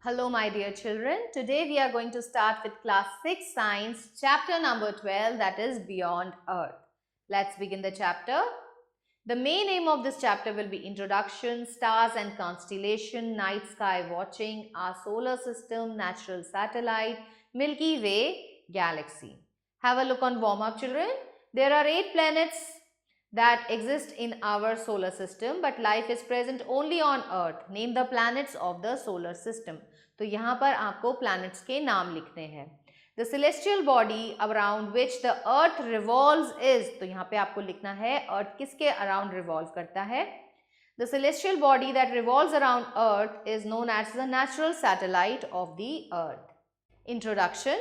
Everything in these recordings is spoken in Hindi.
Hello my dear children, today we are going to start with class 6 science chapter number 12, that is Beyond Earth. Let's begin the chapter. The main aim of this chapter will be introduction, stars and constellation, night sky watching, our solar system, natural satellite, Milky Way, galaxy. Have a look on warm up children. There are 8 planets that exist in our solar system, but life is present only on Earth. Name the planets of the solar system. तो यहाँ पर आपको planets के नाम लिखने हैं. The celestial body around which the Earth revolves is, तो यहाँ पे आपको लिखना है Earth किसके around revolve करता है. The celestial body that revolves around Earth is known as the natural satellite of the Earth. Introduction.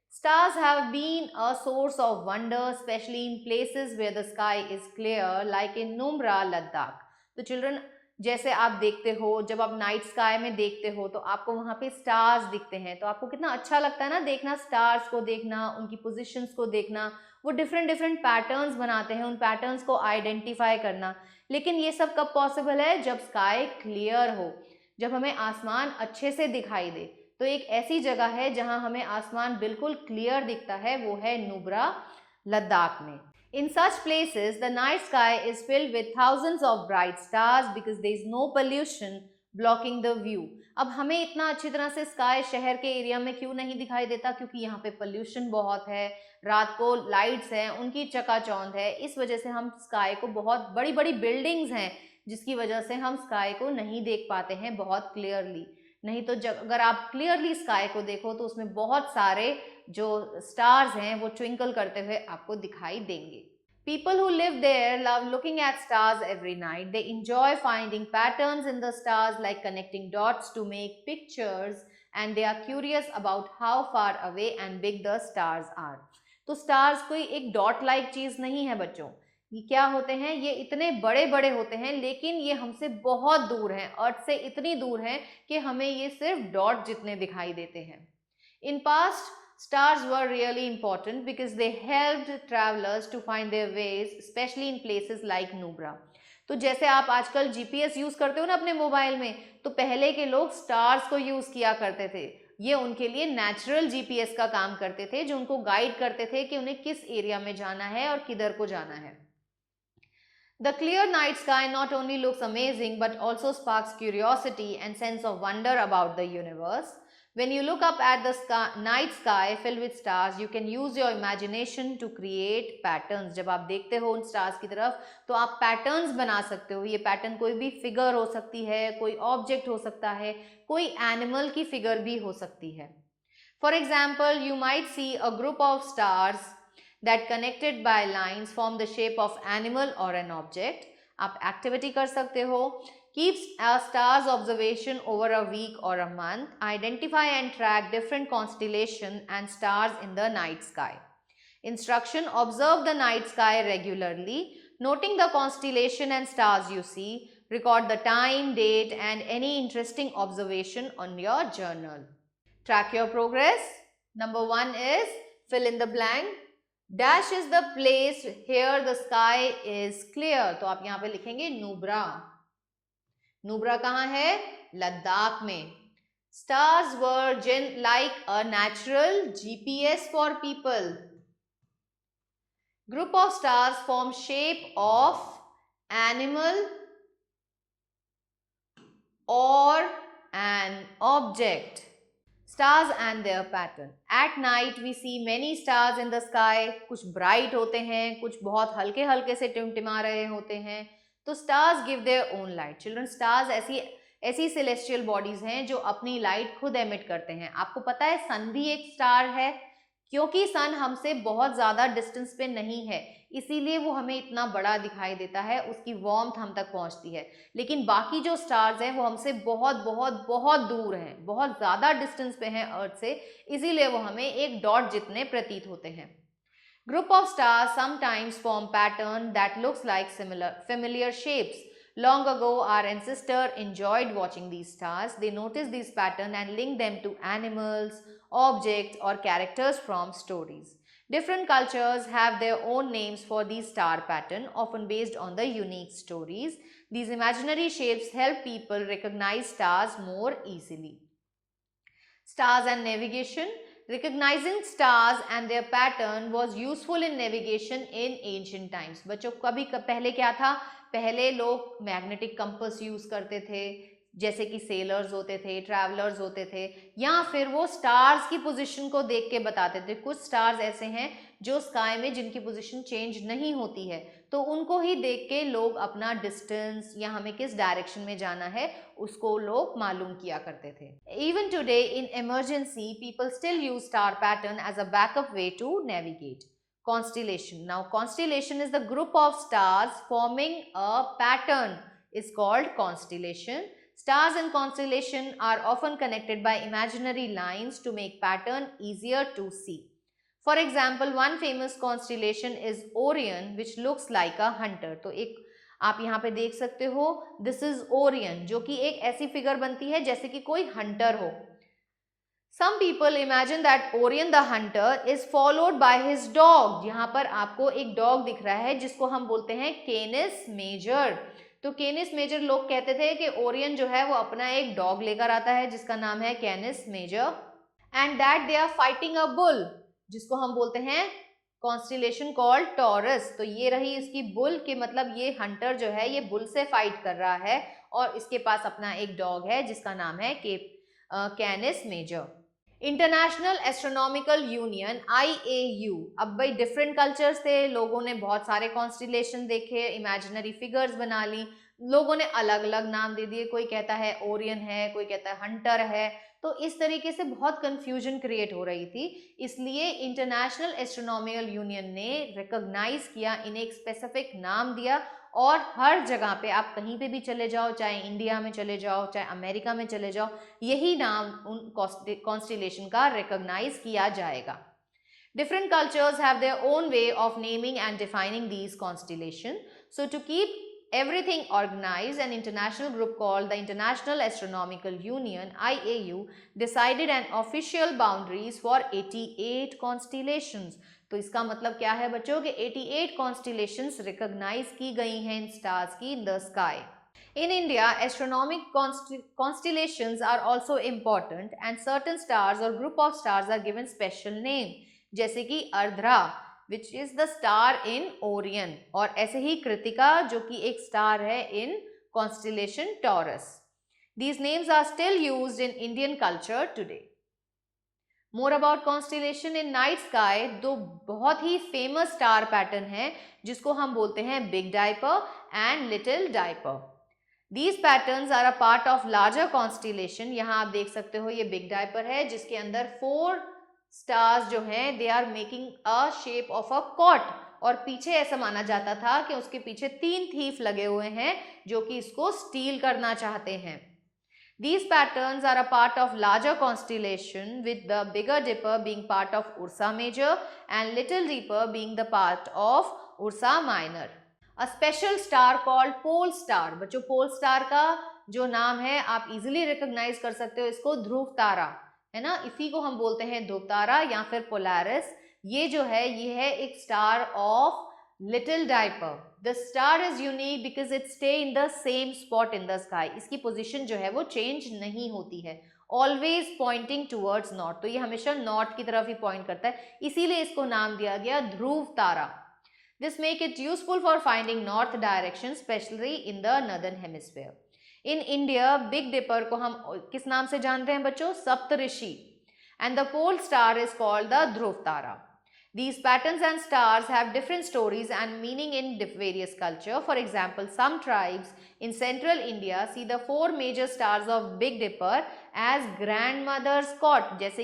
Stars have been a source of wonder, especially in places where the sky is clear, like in Numra, Ladakh. तो children, जैसे आप देखते हो, जब आप नाइट स्काई में देखते हो तो आपको वहाँ पे स्टार्स दिखते हैं, तो आपको कितना अच्छा लगता है ना देखना, स्टार्स को देखना, उनकी पोजीशंस को देखना. वो डिफरेंट पैटर्न्स बनाते हैं, उन पैटर्न्स को आइडेंटिफाई करना. लेकिन ये सब कब पॉसिबल है? जब स्काई क्लियर हो, जब हमें आसमान अच्छे से दिखाई दे. तो एक ऐसी जगह है जहां हमें आसमान बिल्कुल क्लियर दिखता है, वो है नुब्रा, लद्दाख में. In such places, the night sky is filled with thousands of bright stars because there is no pollution blocking the view. अब हमें इतना अच्छी तरह से स्काई शहर के एरिया में क्यों नहीं दिखाई देता? क्योंकि यहाँ पे पोल्यूशन बहुत है, रात को लाइट्स हैं, उनकी चकाचौंध है, इस वजह से हम स्काई को, बहुत बड़ी बड़ी बिल्डिंग्स हैं जिसकी वजह से हम स्काई को नहीं देख पाते हैं बहुत क्लियरली. नहीं तो अगर आप क्लियरली स्काई को देखो तो उसमें बहुत सारे जो स्टार्स हैं वो ट्विंकल करते हुए आपको दिखाई देंगे. People who live there love looking at stars every night. They enjoy finding patterns in the stars like connecting dots to make pictures, and they are curious about how far away and big the stars are. तो stars कोई एक डॉट लाइक चीज नहीं है बच्चों. ये क्या होते हैं? ये इतने बड़े बड़े होते हैं, लेकिन ये हमसे बहुत दूर हैं, अर्थ से इतनी दूर हैं कि हमें ये सिर्फ डॉट जितने दिखाई देते हैं. In past stars were really important because they helped travelers to find their ways, especially in places like Nubra. तो जैसे आप आजकल जीपीएस यूज करते हो ना अपने मोबाइल में, तो पहले के लोग स्टार्स को यूज किया करते थे. ये उनके लिए नेचुरल जीपीएस का काम करते थे, जो उनको गाइड करते थे कि उन्हें किस एरिया में जाना है और किधर को जाना है. The clear night sky not only looks amazing but also sparks curiosity and sense of wonder about the universe. When you look up at the night sky filled with stars, you can use your imagination to create patterns. जब आप देखते हो उन stars की तरफ तो आप patterns बना सकते हो. ये pattern कोई भी figure हो सकती है, कोई object हो सकता है, कोई animal की figure भी हो सकती है. For example, you might see a group of stars that connected by lines form the shape of animal or an object. आप activity कर सकते हो. Keeps a stars observation over a week or a month. Identify and track different constellation and stars in the night sky. Instruction: observe the night sky regularly, noting the constellation and stars you see. Record the time, date and any interesting observation on your journal. Track your progress. Number 1 is fill in the blank. Dash is the place here the sky is clear. तो आप यहाँ पे लिखेंगे नुब्रा. नुब्रा कहाँ है? लद्दाख में. Stars were like a natural GPS for people. Group of stars form shape of animal or an object. Stars and their pattern. At night we see many stars in the sky. कुछ bright होते हैं, कुछ बहुत हल्के हल्के से टिमटिमा रहे होते हैं. तो stars give their own light. Children, stars ऐसी celestial bodies हैं जो अपनी light खुद emit करते हैं. आपको पता है sun भी एक star है, क्योंकि sun हमसे बहुत ज़्यादा distance पे नहीं है, इसीलिए वो हमें इतना बड़ा दिखाई देता है, उसकी warmth हम तक पहुंचती है. लेकिन बाकी जो stars हैं वो हमसे बहुत बहुत बहुत दूर हैं, बहुत ज़्यादा distance पे हैं अर्थ से, इसीलिए वो हमें एक डॉट जितने प्रतीत होते हैं. Group of stars sometimes form pattern that looks like familiar shapes. Long ago, our ancestors enjoyed watching these stars. They noticed these patterns and linked them to animals, objects, or characters from stories. Different cultures have their own names for these star patterns, often based on the unique stories. These imaginary shapes help people recognize stars more easily. Stars and navigation. Recognizing stars and their pattern was useful in navigation in ancient times. बच्चों पहले क्या था? पहले लोग मैग्नेटिक कंपास यूज करते थे, जैसे कि सेलर्स होते थे, ट्रैवलर्स होते थे, या फिर वो स्टार्स की पोजीशन को देख के बताते थे। कुछ स्टार्स ऐसे हैं जो स्काई में जिनकी पोजीशन चेंज नहीं होती है, तो उनको ही देख के लोग अपना डिस्टेंस या हमें किस डायरेक्शन में जाना है उसको लोग मालूम किया करते थे। Even today in emergency people still use star pattern as a backup way to navigate. Constellation. Now constellation is the group of stars forming a pattern is called constellation. Stars and constellation are often connected by imaginary lines to make pattern easier to see. For example, one famous constellation is Orion, which looks like a hunter. तो एक आप यहाँ पे देख सकते हो, this is Orion, जो कि एक ऐसी फिगर बनती है जैसे कि कोई हंटर हो। Some people imagine that Orion the hunter is followed by his dog. यहाँ पर आपको एक डॉग दिख रहा है जिसको हम बोलते हैं केनिस मेजर। तो केनिस मेजर लोग कहते थे कि ओरियन जो है वो अपना एक डॉग लेकर आता है जिसका नाम है Canis Major, and that they are fighting a bull, जिसको हम बोलते हैं कॉन्स्टिलेशन कॉल्ड टॉरस। तो ये रही इसकी बुल के मतलब ये हंटर जो है ये बुल से फाइट कर रहा है और इसके पास अपना एक डॉग है जिसका नाम है Canis Major. International Astronomical Union IAU। अब भाई डिफरेंट कल्चर्स थे, लोगों ने बहुत सारे कॉन्स्टिलेशन देखे, इमेजिनरी फिगर्स बना ली, लोगों ने अलग अलग नाम दे दिए, कोई कहता है ओरियन है, कोई कहता है हंटर है, तो इस तरीके से बहुत कंफ्यूजन क्रिएट हो रही थी। इसलिए इंटरनेशनल एस्ट्रोनॉमिकल यूनियन ने रिकॉग्नाइज किया, इन्हें एक स्पेसिफिक नाम दिया और हर जगह पे आप कहीं पे भी चले जाओ, चाहे इंडिया में चले जाओ, चाहे अमेरिका में चले जाओ, यही नाम उन कॉन्स्टिलेशन का रिकॉग्नाइज किया जाएगा। Different cultures have their own way of naming and defining these constellations. So to keep everything organized, an international group called the International Astronomical Union IAU decided an official boundaries for 88 constellations. तो इसका मतलब क्या है बच्चों कि 88 constellations recognize की गई हैं इन stars की in the sky. In India, astronomic constellations are also important and certain stars or group of stars are given special name, जैसे कि अर्द्रा which is the star in Orion, और ऐसे ही कृतिका जो कि एक स्टार है in constellation Taurus. These names are still used in Indian culture today. More about constellation in night sky, दो बहुत ही फेमस स्टार पैटर्न है जिसको हम बोलते हैं big diaper and little diaper. These patterns are a part of larger constellation. यहाँ आप देख सकते हो ये बिग डाइपर है जिसके अंदर 4 स्टार्स जो हैं they are making a shape of a cot, और पीछे ऐसा माना जाता था कि उसके पीछे 3 थीफ लगे हुए हैं जो कि इसको स्टील करना चाहते हैं। These patterns are a part of larger constellation with the bigger dipper being part of Ursa Major and little dipper being the part of Ursa Minor. A special star called pole star. बच्चों पोल स्टार का जो नाम है आप इजीली रिकॉग्नाइज कर सकते हो इसको, ध्रुव तारा है ना, इसी को हम बोलते हैं ध्रुव तारा या फिर पोलैरिस। ये जो है ये है एक star of little diaper. The star is unique because it stay in the same spot in the sky. इसकी पोजीशन जो है वो चेंज नहीं होती है, ऑलवेज पॉइंटिंग टूवर्ड्स नॉर्थ, तो ये हमेशा नॉर्थ की तरफ ही पॉइंट करता है, इसीलिए इसको नाम दिया गया ध्रुव तारा। This make it useful for finding north direction, especially in the northern hemisphere. In India, Big Dipper को हम किस नाम से जानते हैं बच्चों? सप्तऋषि, and the pole star is called the Dhruv Tara. These patterns and stars have different stories and meaning in various culture. For example, some tribes in central India see the 4 major stars of Big Dipper as grandmother's cot. जैसे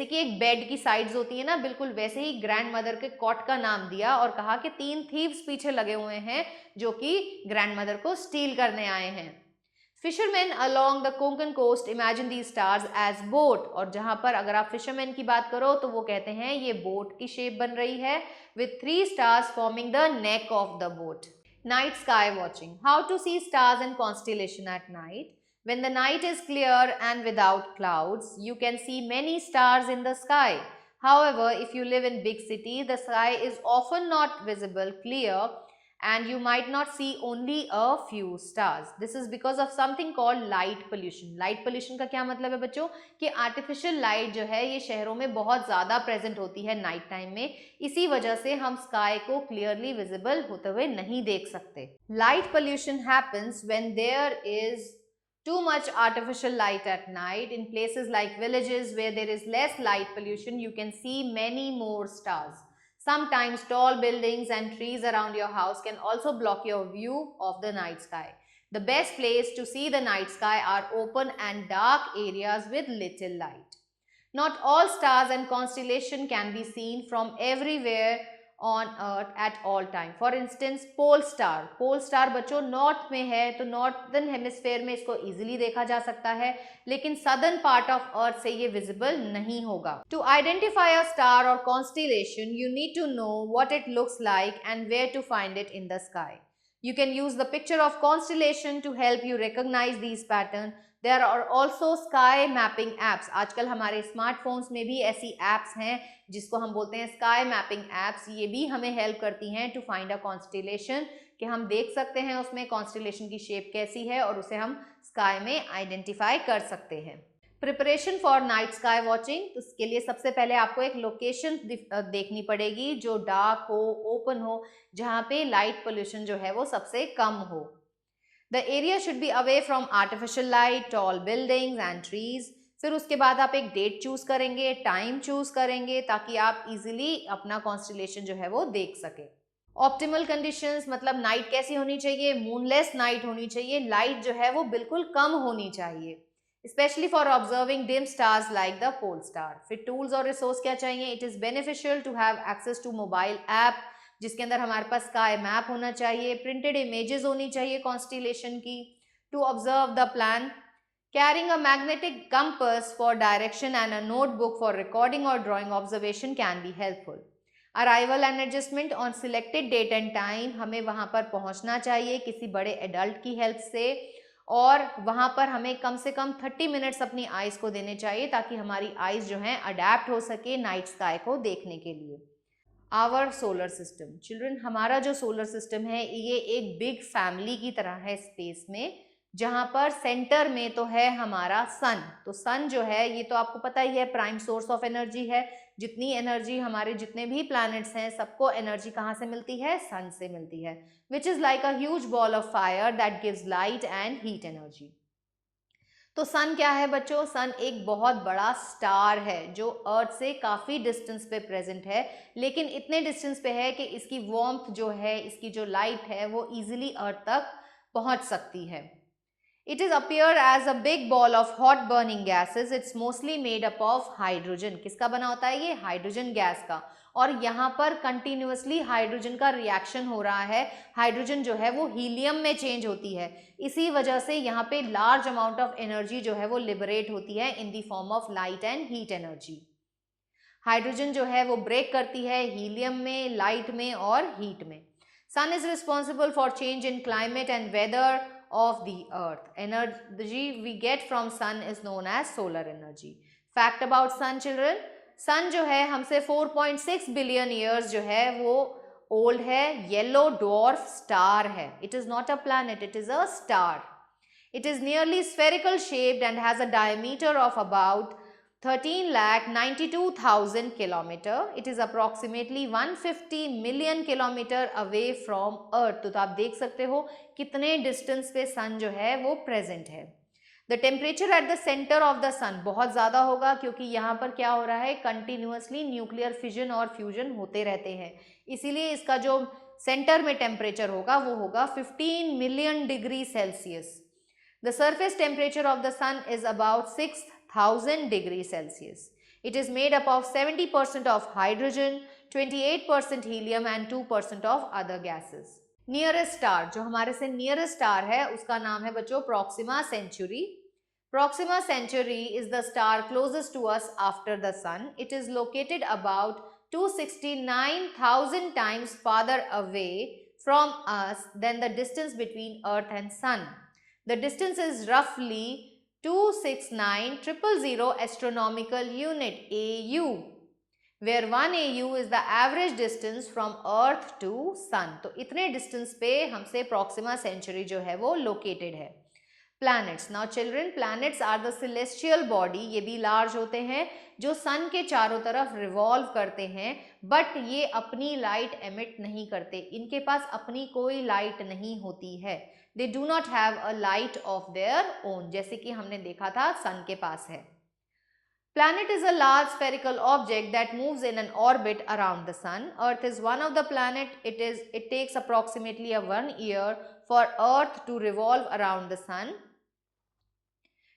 कि एक बेड की साइड्स होती है ना, बिल्कुल वैसे ही ग्रैंड मदर के कॉट का नाम दिया और कहा कि 3 थीव्स पीछे लगे हुए हैं जो कि ग्रैंड मदर को स्टील करने आए हैं। Fisherman along the Konkan coast imagine the stars as boat, और जहां पर अगर आप फिशरमैन की बात करो तो वो कहते हैं ये बोट की शेप बन रही है with 3 stars forming the neck of the boat. Night sky watching, how to see stars and constellation at night. When the night is clear and without clouds, you can see many stars in the sky. However, if you live in big city, the sky is often not visible clear and you might not see only a few stars. This is because of something called light pollution. Light pollution का क्या मतलब है बच्चों कि आर्टिफिशियल लाइट जो है ये शहरों में बहुत ज़्यादा प्रेजेंट होती है नाइट टाइम में, इसी वजह से हम स्काई को क्लियरली विजिबल होते हुए नहीं देख सकते. Light pollution happens when there is too much artificial light at night. In places like villages where there is less light pollution, you can see many more stars. Sometimes tall buildings and trees around your house can also block your view of the night sky. The best place to see the night sky are open and dark areas with little light. Not all stars and constellations can be seen from everywhere on earth at all time. For instance, pole star बच्चों नॉर्थ में है तो नॉर्थर्न हेमिस्फेयर में इसको इजीली देखा जा सकता है, लेकिन सदर्न पार्ट ऑफ अर्थ से ये विजिबल नहीं होगा. टू आइडेंटिफाई अ स्टार और constellation you need to know what it looks like and where to find it in the sky. You can use the picture of constellation to help you recognize these patterns. There are also sky mapping apps. आजकल हमारे स्मार्टफोन्स में भी ऐसी एप्स हैं जिसको हम बोलते हैं स्काई मैपिंग एप्स. ये भी हमें हेल्प करती हैं टू फाइंड अ कॉन्स्टेलेशन, कि हम देख सकते हैं उसमें कॉन्स्टेलेशन की शेप कैसी है और उसे हम स्काई में आइडेंटिफाई कर सकते हैं. Preparation for night sky watching, तो इसके लिए सबसे पहले आपको एक लोकेशन देखनी पड़ेगी जो डार्क हो, ओपन हो, जहाँ पे लाइट पोल्यूशन जो है वो सबसे कम हो. The area should be away from artificial light, tall buildings and trees. फिर उसके बाद आप एक डेट चूज करेंगे, टाइम चूज करेंगे ताकि आप इजीली अपना कॉन्स्टेलेशन जो है वो देख सके. ऑप्टिमल कंडीशंस मतलब नाइट कैसी होनी चाहिए, मूनलेस नाइट होनी चाहिए, लाइट जो है वो बिल्कुल कम होनी चाहिए, especially for observing dim stars like the pole star. फिर tools और resource क्या चाहिए? It is beneficial to have access to mobile app जिसके अंदर हमारे पास sky map होना चाहिए, printed images होनी चाहिए constellation की, to observe the plan. Carrying a magnetic compass for direction and a notebook for recording or drawing observation can be helpful. Arrival and adjustment on selected date and time, हमें वहाँ पर पहुँचना चाहिए किसी बड़े adult की help से, और वहाँ पर हमें कम से कम 30 मिनट्स अपनी आइज को देने चाहिए ताकि हमारी आइज जो हैं अडेप्ट हो सके नाइट स्काई को देखने के लिए. Our solar system. चिल्ड्रन, हमारा जो सोलर सिस्टम है ये एक बिग फैमिली की तरह है स्पेस में, जहाँ पर सेंटर में तो है हमारा सन. तो सन जो है ये तो आपको पता ही है प्राइम सोर्स ऑफ एनर्जी है. जितनी एनर्जी हमारे जितने भी प्लैनेट्स हैं सबको एनर्जी कहाँ से मिलती है? सन से मिलती है, which is like a huge ball of fire that gives light and heat energy. तो सन क्या है बच्चों? सन एक बहुत बड़ा स्टार है जो अर्थ से काफ़ी डिस्टेंस पे प्रेजेंट है, लेकिन इतने डिस्टेंस पे है कि इसकी वार्मथ जो है, इसकी जो लाइट है वो इजीली अर्थ तक पहुंच सकती है. It is appear as a big ball of hot burning gases. It's mostly made up of hydrogen. किसका बना होता है ये? हाइड्रोजन गैस का. और यहाँ पर कंटिन्यूसली हाइड्रोजन का रिएक्शन हो रहा है. हाइड्रोजन जो है वो हीलियम में चेंज होती है, इसी वजह से यहाँ पे लार्ज अमाउंट ऑफ एनर्जी जो है वो लिबरेट होती है in the form of light and heat energy. Hydrogen जो है वो ब्रेक करती है हीलियम में, लाइट में और हीट में. Sun is responsible for change in climate and weather of the earth. Energy we get from sun is known as solar energy. Fact about sun children, sun जो है हमसे 4.6 billion years जो है वो old है, yellow dwarf star है. It is not a planet, it is a star. It is nearly spherical shaped and has a diameter of about 13,92,000 kilometer. It is approximately 150 million kilometer away from Earth. तो आप देख सकते हो कितने डिस्टेंस पे सन जो है वो प्रेजेंट है. The temperature at the centre of the sun बहुत ज़्यादा होगा क्योंकि यहाँ पर क्या हो रहा है? कंटिन्यूसली न्यूक्लियर फिजन और फ्यूजन होते रहते हैं, इसीलिए इसका जो सेंटर में टेम्परेचर होगा वो होगा 15 million degree Celsius. The surface temperature of the sun is about 6,000 degrees Celsius. It is made up of 70% of hydrogen, 28% helium and 2% of other gases. Nearest star, जो हमारे से nearest star है उसका नाम है बच्चों Proxima Centauri. Proxima Centauri is the star closest to us after the sun. It is located about 269,000 times farther away from us than the distance between Earth and Sun. The distance is roughly 269,000 astronomical unit AU. where 1 AU is the average distance from Earth to Sun। तो इतने डिस्टेंस पे हमसे प्रॉक्सिमा सेंचुरी जो है वो लोकेटेड है। Planets, now children, planets are the celestial body, ये भी लार्ज होते हैं जो सन के चारों तरफ रिवॉल्व करते हैं, बट ये अपनी लाइट एमिट नहीं करते, इनके पास अपनी कोई लाइट नहीं होती है। They do not have a light of their own, जैसे कि हमने देखा था सन के पास है। Planet is a large spherical object that moves in an orbit around the sun. Earth is one of the planet. It takes approximately 1 year for Earth to revolve around the sun.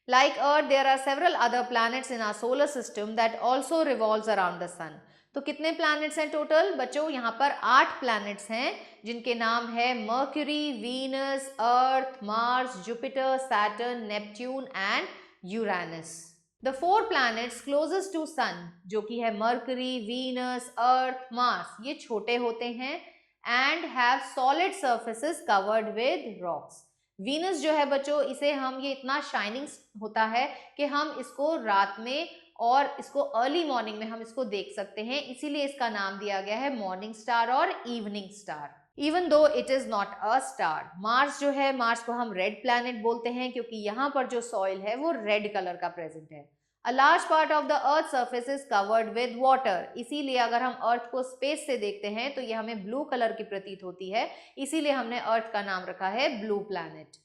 Like Earth, there are several other planets in our solar system that also revolves around the sun. तो कितने planets हैं टोटल बच्चों? यहाँ पर 8 planets हैं जिनके नाम है Mercury, Venus, Earth, Mars, Jupiter, Saturn, Neptune and Uranus. The 4 planets closest to sun, जो कि है Mercury, Venus, Earth, Mars, ये छोटे होते हैं and have solid surfaces covered with rocks. Venus जो है बच्चों, इसे हम ये इतना शाइनिंग होता है कि हम इसको रात में और इसको अर्ली मॉर्निंग में हम इसको देख सकते हैं, इसीलिए इसका नाम दिया गया है मॉर्निंग स्टार और evening star, even though it is not a star. Mars जो है, मार्स को हम रेड प्लैनेट बोलते हैं क्योंकि यहाँ पर जो सॉइल है वो रेड कलर का प्रेजेंट है। A large part of the earth surface is covered with water, इसीलिए अगर हम अर्थ को स्पेस से देखते हैं तो ये हमें ब्लू कलर की प्रतीत होती है, इसीलिए हमने अर्थ का नाम रखा है blue planet.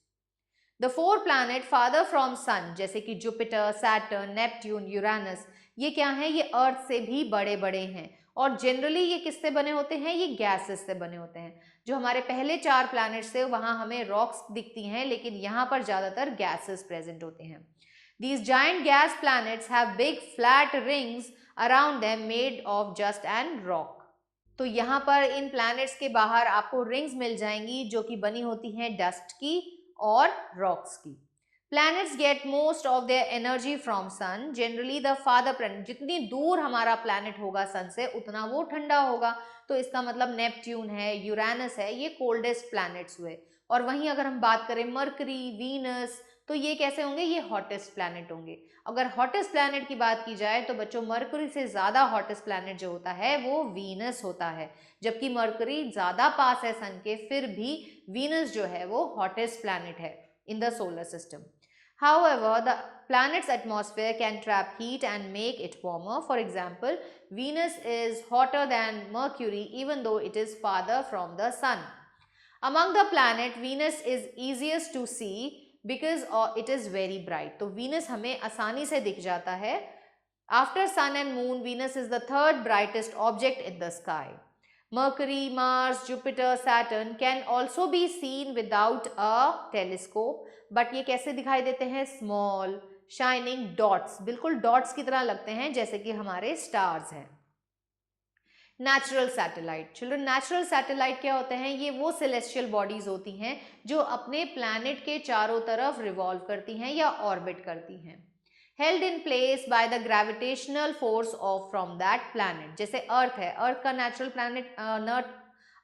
The 4 planet farther from sun, जैसे कि जुपिटर, सैटर्न, नेपट्यून, यूरानस, ये क्या हैं? ये अर्थ से भी बड़े बड़े हैं और जनरली ये किससे बने होते हैं? ये गैसेस से बने होते हैं। जो हमारे पहले 4 प्लैनेट्स थे वहाँ हमें रॉक्स दिखती हैं, लेकिन यहाँ पर ज़्यादातर गैसेस प्रेजेंट होते हैं। These giant gas planets have big flat rings around them made of dust and rock. तो यहाँ पर इन प्लैनेट्स के बाहर आपको रिंग्स मिल जाएंगी जो कि बनी होती हैं डस्ट की और रॉक्स की। Planets get most of their energy from sun. Generally the farther planet, जितनी दूर हमारा प्लैनेट होगा सन से उतना वो ठंडा होगा, तो इसका मतलब नेपट्यून है, यूरेनस है, ये कोल्डेस्ट प्लैनेट्स हुए। और वहीं अगर हम बात करें मरकरी, वीनस, तो ये कैसे होंगे? ये हॉटेस्ट प्लैनेट होंगे। अगर हॉटेस्ट प्लैनेट की बात की जाए तो बच्चों मरकरी से ज़्यादा हॉटेस्ट प्लैनेट जो होता है वो वीनस होता है, जबकि मरकरी ज़्यादा पास है सन के, फिर भी वीनस जो है वो हॉटेस्ट प्लैनेट है in the solar system. However, the planet's atmosphere can trap heat and make it warmer. For example, Venus is hotter than Mercury even though it is farther from the sun. Among the planet, Venus is easiest to see because it is very bright. तो Venus हमें आसानी से दिख जाता है। After sun and moon, Venus is the third brightest object in the sky. Mercury, Mars, Jupiter, Saturn can also be seen without a telescope, but ये कैसे दिखाई देते हैं? Small, shining dots, बिल्कुल dots की तरह लगते हैं जैसे कि हमारे stars हैं। Natural satellite, children, natural satellite क्या होते हैं? ये वो सेलेस्टियल बॉडीज होती हैं जो अपने प्लैनेट के चारों तरफ रिवॉल्व करती हैं या ऑर्बिट करती हैं। Held in place by the gravitational force of from that planet, जैसे अर्थ है, अर्थ का नेचुरल प्लैनेट,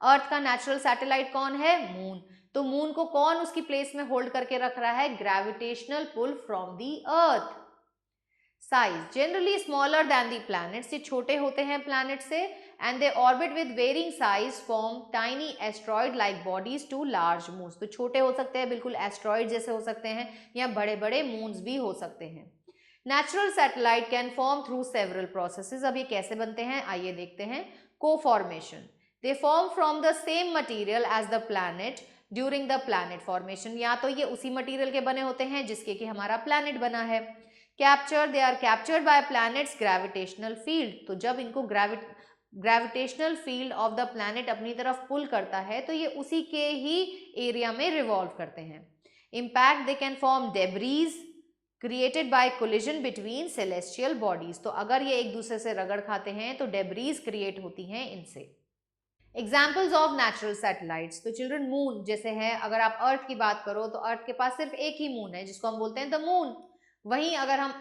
अर्थ का नेचुरल सैटेलाइट कौन है? मून। तो मून को कौन उसकी प्लेस में होल्ड करके रख रहा है? Gravitational pull from the earth. Size, generally smaller than the planets, ये छोटे होते हैं प्लैनेट से, and they orbit with varying size from tiny asteroid like bodies to large moons. तो छोटे हो सकते हैं, बिल्कुल एस्ट्रॉइड जैसे हो सकते हैं, या बड़े बड़े मून्स भी हो सकते हैं। Natural satellite can form through several processes. अब ये कैसे बनते हैं आइए देखते हैं। Coformation, they form from the same material as the planet during the planet formation, या तो ये उसी मटीरियल के बने होते हैं जिसके कि हमारा प्लैनेट बना है। Capture, they are captured by planets gravitational field, तो जब इनको gravitational field of the planet अपनी तरफ पुल करता है तो ये उसी के ही एरिया में रिवॉल्व करते हैं। Impact, they can form debris created by collision between celestial bodies, तो अगर ये एक दूसरे से रगड़ खाते हैं तो डेब्रीज क्रिएट होती हैं इनसे। एग्जाम्पल्स ऑफ नेचुरल सैटेलाइट्स, तो चिल्ड्रन मून जैसे है, अगर आप अर्थ की बात करो तो अर्थ के पास सिर्फ एक ही मून है जिसको हम बोलते हैं द मून। वहीं अगर हम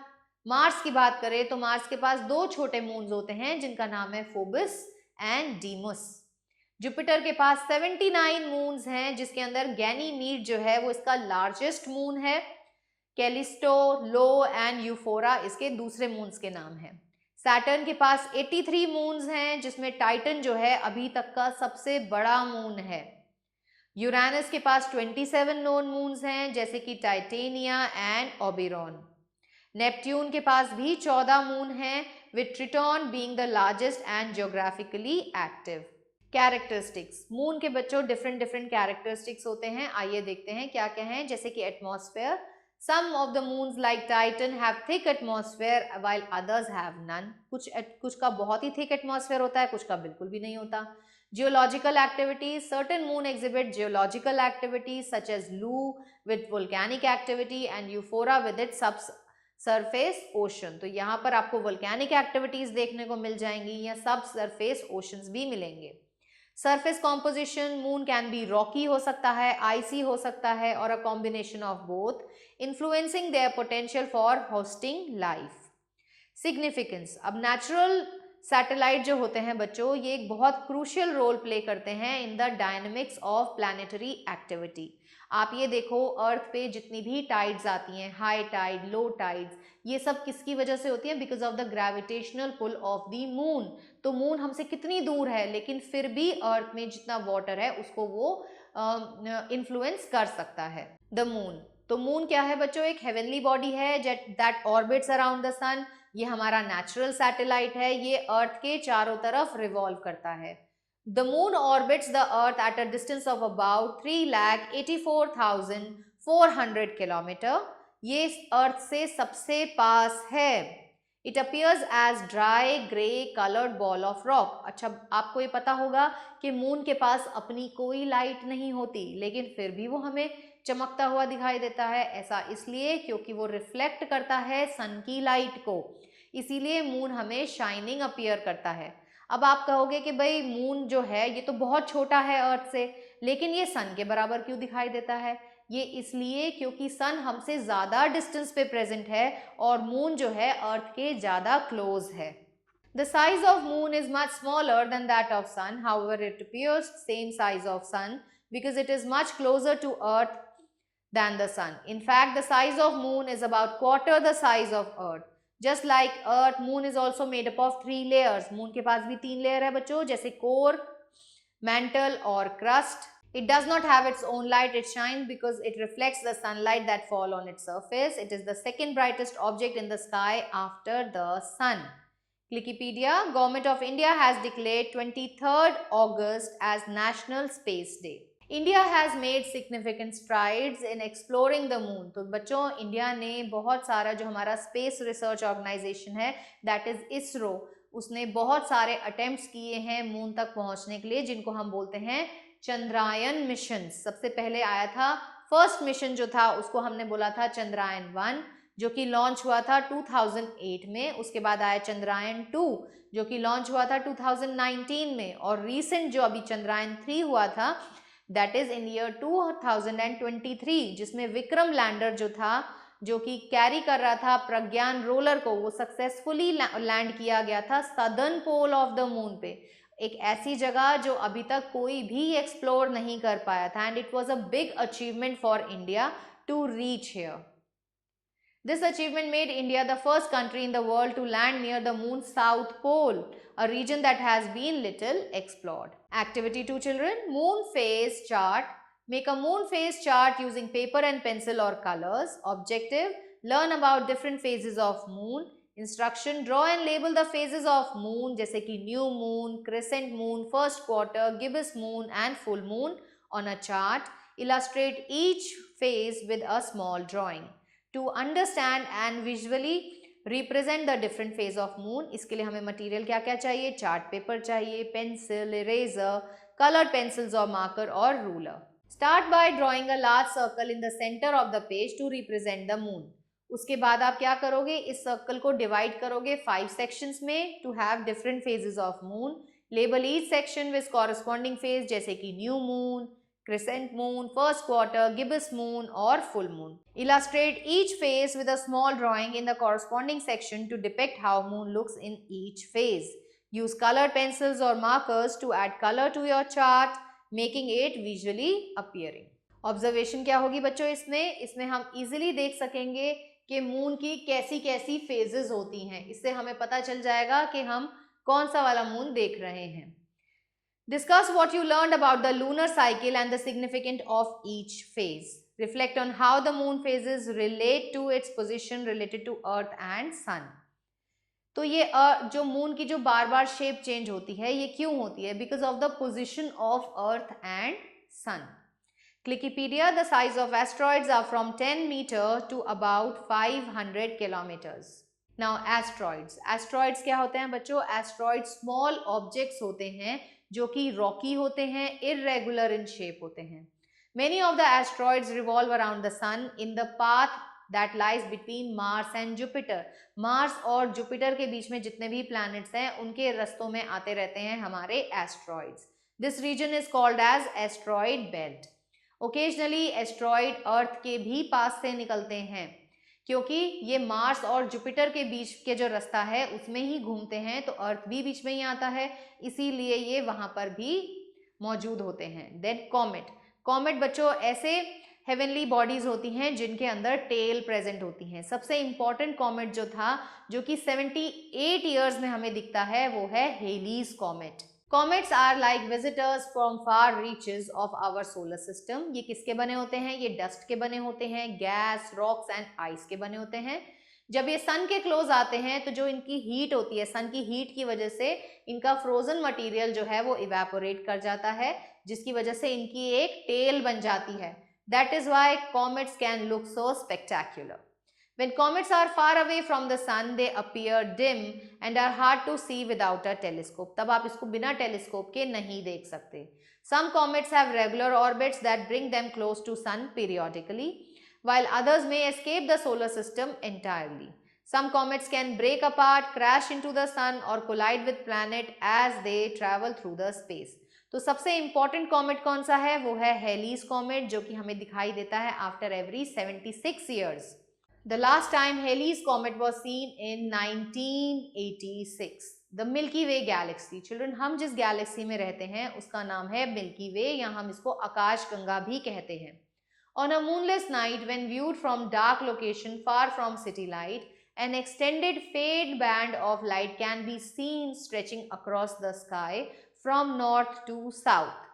मार्स की बात करें तो मार्स के पास 2 छोटे मून्स होते हैं जिनका नाम है फोबस एंड डीमोस। जुपिटर के पास 79 मून्स हैं जिसके अंदर गैनीमीड जो है वो इसका लार्जेस्ट मून है। कैलिस्टो, लो एंड यूफोरा इसके दूसरे मून्स के नाम हैं। सैटर्न के पास 83 मून्स हैं, जिसमें टाइटन जो है अभी तक का सबसे बड़ा मून है। यूरेनस के पास 27 नोन मून्स हैं, जैसे कि टाइटेनिया एंड ओबेरॉन। नेपट्यून के पास भी 14 मून हैं, with Triton being the largest and geographically active. Characteristics, moon के बच्चों डिफरेंट कैरेक्टरिस्टिक्स होते हैं। आइए देखते हैं क्या क्या हैं। जैसे कि atmosphere, some of the moons like Titan have thick atmosphere while others have none. कुछ का बहुत ही थिक एटमॉस्फेयर होता है, कुछ का बिल्कुल भी नहीं होता। Geological activities, certain moon exhibit geological activities such as Lu with volcanic activity and Euphora with its subsurface ocean। तो यहाँ पर आपको volcanic activities देखने को मिल जाएंगी या subsurface oceans भी मिलेंगे। Surface composition, moon can be Rocky हो सकता है, आइसी हो सकता है, और a combination of both, influencing their potential for hosting life. Significance, अब नेचुरल सैटेलाइट जो होते हैं बच्चों, ये एक बहुत क्रूशियल रोल प्ले करते हैं in the dynamics of planetary activity. आप ये देखो, अर्थ पे जितनी भी टाइड्स आती हैं, हाई टाइड, लो टाइड्स, ये सब किसकी वजह से होती हैं? Because of the gravitational pull of the moon. तो मून हमसे कितनी दूर है, लेकिन फिर भी अर्थ में जितना वाटर है उसको वो इन्फ्लुएंस कर सकता है। द मून, तो मून क्या है बच्चों? एक हेवनली बॉडी है दैट ऑर्बिट्स अराउंड द सन। ये हमारा नेचुरल सैटेलाइट है, ये अर्थ के चारों तरफ रिवॉल्व करता है। The moon orbits the earth at a distance of about 3,84,400 kilometer. ये अर्थ से सबसे पास है। It appears as dry grey coloured ball of rock. अच्छा, आपको ये पता होगा कि मून के पास अपनी कोई लाइट नहीं होती, लेकिन फिर भी वो हमें चमकता हुआ दिखाई देता है। ऐसा इसलिए क्योंकि वो रिफ्लेक्ट करता है सन की लाइट को, इसीलिए मून हमें शाइनिंग अपीयर करता है। अब आप कहोगे कि भाई मून जो है ये तो बहुत छोटा है अर्थ से, लेकिन ये सन के बराबर क्यों दिखाई देता है? ये इसलिए क्योंकि सन हमसे ज़्यादा डिस्टेंस पे प्रेजेंट है और मून जो है अर्थ के ज़्यादा क्लोज है। The size of moon is much smaller than that of sun. However, it appears same size of sun because it is much closer to earth than the sun. In fact, the size of moon is about quarter the size of earth. Just like earth, moon is also made up of 3 layers. moon के पास भी 3 लेयर है बच्चों, जैसे core, mantle और crust. It does not have its own light. It shines because it reflects the sunlight that fall on its surface. It is the second brightest object in the sky after the sun. Wikipedia, Government of India has declared 23rd August as National Space Day. India has made significant strides in exploring the moon. तो बच्चों, इंडिया ने बहुत सारा, जो हमारा स्पेस रिसर्च ऑर्गेनाइजेशन है दैट इज इसरो, उसने बहुत सारे अटेम्प्ट्स किए हैं मून तक पहुंचने के लिए, जिनको हम बोलते हैं चंद्रायन मिशन। सबसे पहले आया था, फर्स्ट मिशन जो था उसको हमने बोला था चंद्रायन 1, जो कि लॉन्च हुआ था 2008 में। उसके बाद आया चंद्रायन 2 जो कि लॉन्च हुआ था 2019 में, और रीसेंट जो अभी चंद्रायन 3 हुआ था दैट इज इन ईयर 2023, जिसमें विक्रम लैंडर जो था, जो कि कैरी कर रहा था प्रज्ञान रोलर को, वो सक्सेसफुली लैंड किया गया था southern pole of the moon पे, एक ऐसी जगह जो अभी तक कोई भी एक्सप्लोर नहीं कर पाया था। And it was a big achievement for India to reach here. This achievement made India the first country in the world to land near the moon's south pole, a region that has been little explored. Activity 2 children, moon phase chart. Make a moon phase chart using paper and pencil or colors. Objective, learn about different phases of moon. Instruction, draw and label the phases of moon जैसे कि new moon, crescent moon, first quarter, gibbous moon and full moon on a chart. Illustrate each phase with a small drawing. To understand and visually represent the different phase of moon, इसके लिए हमें मटेरियल क्या क्या चाहिए? चार्ट पेपर चाहिए, पेंसिल, इरेजर, कलर्ड पेंसिल्स और मार्कर और ruler. Start by drawing a large circle in the centre of the page to represent the moon. उसके बाद आप क्या करोगे? इस सर्कल को डिवाइड करोगे 5 सेक्शंस में to have different phases of moon. Label each section with corresponding phase जैसे कि new moon, crescent moon, first quarter, gibbous moon or full moon. Illustrate each phase with a small drawing in the corresponding section to depict how moon looks in each phase. Use colored pencils or markers to add color to your chart, making it visually appearing. Observation क्या होगी बच्चों इसमें हम easily देख सकेंगे कि मून की कैसी कैसी फेजेस होती हैं। इससे हमें पता चल जाएगा कि हम कौन सा वाला मून देख रहे हैं। Discuss what you learned about the lunar cycle and the significance of each phase. Reflect on how the moon phases relate to its position related to earth and sun. तो ये जो मून की जो बार बार शेप चेंज होती है, ये क्यों होती है? Because of the position of earth and sun. Clickypedia, the size of asteroids are from 10 meter to about 500 kilometers. Now asteroids. Asteroids क्या होते हैं बच्चों? Asteroids small objects होते हैं जो कि rocky होते हैं, irregular in shape होते हैं. Many of the asteroids revolve around the sun in the path that lies between Mars and Jupiter. Mars और Jupiter के बीच में जितने भी planets हैं उनके रस्तों में आते रहते हैं हमारे asteroids. This region is called as asteroid belt. Occasionally asteroid Earth के भी पास से निकलते हैं क्योंकि ये मार्स और जुपिटर के बीच के जो रास्ता है उसमें ही घूमते हैं, तो अर्थ भी बीच में ही आता है, इसीलिए ये वहां पर भी मौजूद होते हैं. Then comet. कॉमेट बच्चों ऐसे हेवनली बॉडीज होती हैं जिनके अंदर टेल प्रेजेंट होती हैं. सबसे इंपॉर्टेंट कॉमेट जो था, जो कि 78 ईयर्स में हमें दिखता है, वो है हेलीज comet. Comets are like visitors from far reaches of our solar system. ये किसके बने होते हैं? ये डस्ट के बने होते हैं, गैस, रॉक्स एंड आइस के बने होते हैं. जब ये सन के क्लोज आते हैं तो जो इनकी हीट होती है, सन की हीट की वजह से इनका फ्रोजन मटेरियल जो है वो इवेपोरेट कर जाता है, जिसकी वजह से इनकी एक टेल बन जाती है. That is why comets can look so spectacular. When comets are far away from the sun, they appear dim and are hard to see without a telescope. तब आप इसको बिना टेलीस्कोप के नहीं देख सकते. Some comets have regular orbits that bring them close to sun periodically, while others may escape the solar system entirely. Some comets can break apart, crash into the sun or collide with planet as they travel through the space. तो सबसे इंपॉर्टेंट कॉमेट कौन सा है? वो है हेलीज कॉमेट, जो कि हमें दिखाई देता है after every 76 years. The last time Halley's comet was seen in 1986. The Milky Way galaxy. Children, हम जिस गैलेक्सी में रहते हैं उसका नाम है मिल्की वे, या हम इसको आकाश गंगा भी कहते हैं. On a moonless night, when viewed from dark location far from city light, an extended faint band of light can be seen stretching across the sky from north to south.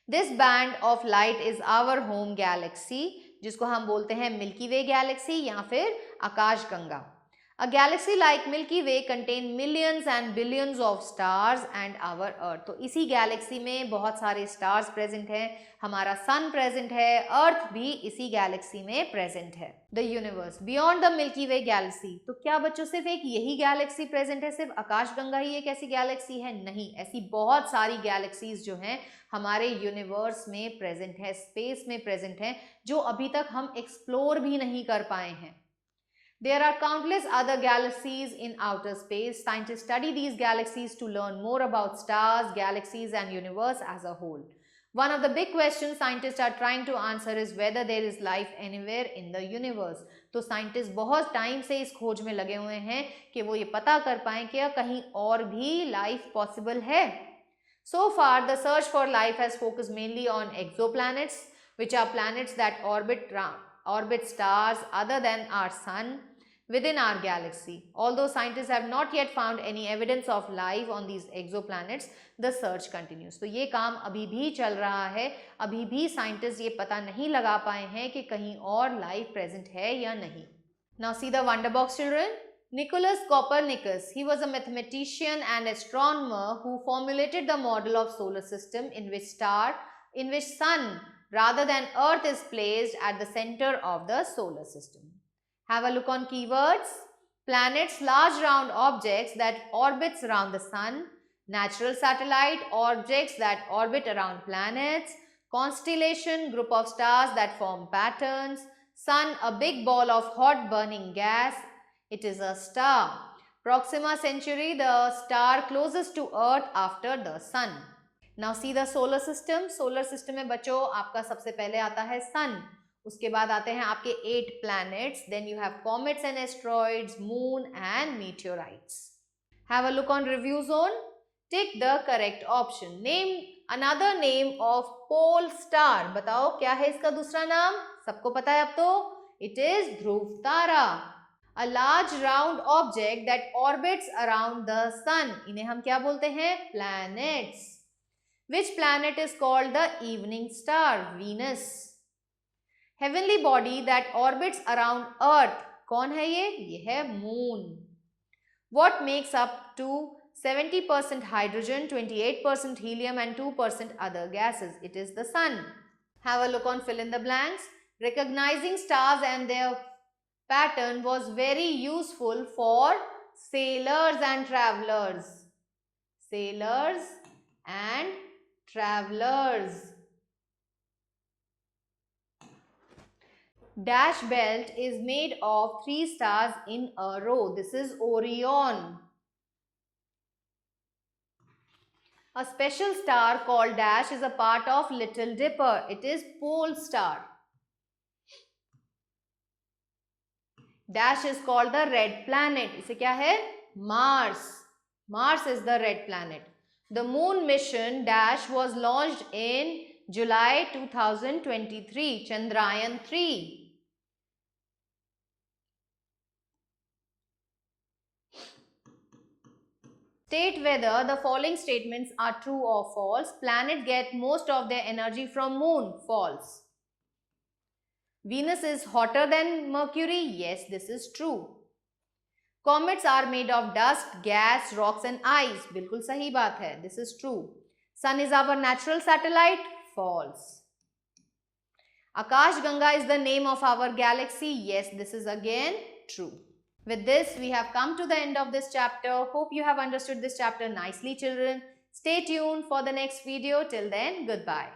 This band of light is our home galaxy, जिसको हम बोलते हैं मिल्की वे गैलेक्सी या फिर आकाश Ganga. A galaxy like Milky Way contain millions and billions of stars and our Earth. तो इसी गैलेक्सी में बहुत सारे स्टार्स प्रेजेंट हैं, हमारा सन प्रेजेंट है, अर्थ भी इसी गैलेक्सी में प्रेजेंट है. The universe beyond the milky way Galaxy. तो क्या बच्चों सिर्फ एक यही गैलेक्सी प्रेजेंट है? सिर्फ आकाश गंगा ही एक ऐसी गैलेक्सी है? नहीं, ऐसी बहुत सारी गैलेक्सीज जो हैं हमारे यूनिवर्स में प्रेजेंट है, स्पेस में प्रेजेंट है, जो अभी तक हम एक्सप्लोर भी नहीं कर पाए हैं. There are countless other galaxies in outer space. Scientists study these galaxies to learn more about stars, galaxies and universe as a whole. One of the big questions scientists are trying to answer is whether there is life anywhere in the universe. तो साइंटिस्ट बहुत टाइम से इस खोज में लगे हुए हैं कि वो ये पता कर पाएं कि कहीं और भी लाइफ पॉसिबल है. So far, the search for life has focused mainly on exoplanets, which are planets that orbit stars other than our sun within our galaxy. Although scientists have not yet found any evidence of life on these exoplanets, the search continues. तो ये काम अभी भी चल रहा है, अभी भी साइंटिस्ट ये पता नहीं लगा पाए हैं कि कहीं और लाइफ प्रेजेंट है या नहीं. Now see the wonder box, children. Nicolaus Copernicus, he was a mathematician and astronomer who formulated the model of solar system in which sun rather than earth is placed at the center of the solar system. Have a look on keywords. Planets, large round objects that orbits around the sun. Natural satellite, objects that orbit around planets. Constellation, group of stars that form patterns. Sun, a big ball of hot burning gas. It is a star. Proxima Centauri, the star closest to Earth after the sun. Now see the solar system. Solar system में बच्चों आपका सबसे पहले आता है sun. उसके बाद आते हैं आपके 8 planets. Then you have comets and asteroids, moon and meteorites. Have a look on review zone. Tick the correct option. Name another name of pole star. बताओ क्या है इसका दूसरा नाम? सबको पता है अब तो? It is Dhruv Tara. A large round object that orbits around the sun. इन्हें हम क्या बोलते हैं? Planets. Which planet is called the evening star? Venus. Heavenly body that orbits around Earth. कौन है ये? ये है Moon. What makes up to 70% hydrogen, 28% helium and 2% other gases? It is the sun. Have a look on fill in the blanks. Recognizing stars and their pattern was very useful for sailors and travelers. Sailors and travelers. Dash belt is made of 3 stars in a row. This is Orion. A special star called Dash is a part of Little Dipper. It is Pole Star. Dash is called the red planet. इसे क्या है? Mars. Mars is the red planet. The moon mission Dash was launched in July 2023. Chandrayaan 3. State whether the following statements are true or false. Planet get most of their energy from moon. False. Venus is hotter than Mercury. Yes, this is true. Comets are made of dust, gas, rocks and ice. बिल्कुल सही बात है. This is true. Sun is our natural satellite. False. Akash Ganga is the name of our galaxy. Yes, this is again true. With this, we have come to the end of this chapter. Hope you have understood this chapter nicely, children. Stay tuned for the next video. Till then, goodbye.